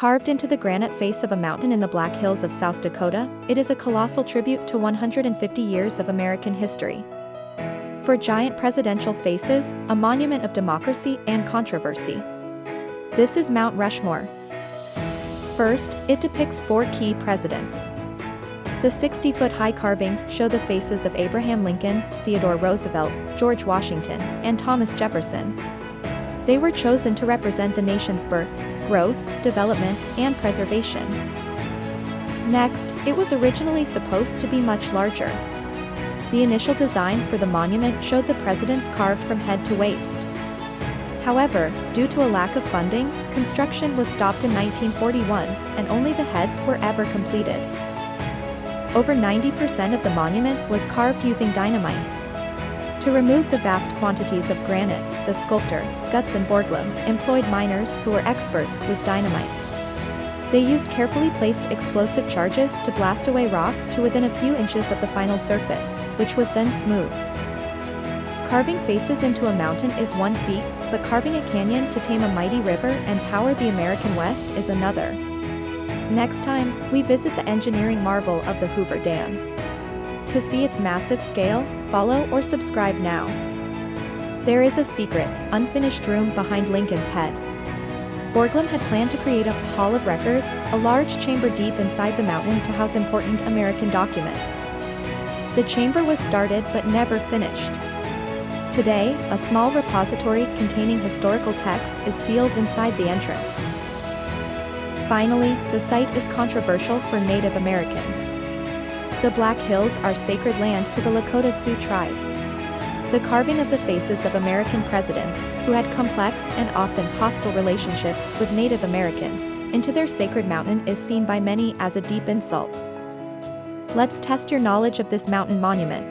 Carved into the granite face of a mountain in the Black Hills of South Dakota, it is a colossal tribute to 150 years of American history. For giant presidential faces, a monument of democracy and controversy. This is Mount Rushmore. First, it depicts 4 key presidents. The 60-foot-high carvings show the faces of Abraham Lincoln, Theodore Roosevelt, George Washington, and Thomas Jefferson. They were chosen to represent the nation's birth, growth, development, and preservation. Next, it was originally supposed to be much larger. The initial design for the monument showed the presidents carved from head to waist. However, due to a lack of funding, construction was stopped in 1941, and only the heads were ever completed. Over 90% of the monument was carved using dynamite. To remove the vast quantities of granite, the sculptor, Gutzon Borglum, employed miners who were experts with dynamite. They used carefully placed explosive charges to blast away rock to within a few inches of the final surface, which was then smoothed. Carving faces into a mountain is one feat, but carving a canyon to tame a mighty river and power the American West is another. Next time, we visit the engineering marvel of the Hoover Dam. To see its massive scale, follow or subscribe now. There is a secret, unfinished room behind Lincoln's head. Borglum had planned to create a Hall of Records, a large chamber deep inside the mountain to house important American documents. The chamber was started but never finished. Today, a small repository containing historical texts is sealed inside the entrance. Finally, the site is controversial for Native Americans. The Black Hills are sacred land to the Lakota Sioux tribe. The carving of the faces of American presidents, who had complex and often hostile relationships with Native Americans, into their sacred mountain is seen by many as a deep insult. Let's test your knowledge of this mountain monument.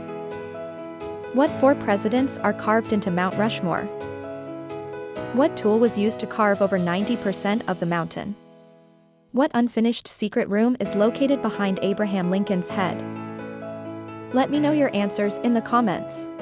What 4 presidents are carved into Mount Rushmore? What tool was used to carve over 90% of the mountain? What unfinished secret room is located behind Abraham Lincoln's head? Let me know your answers in the comments.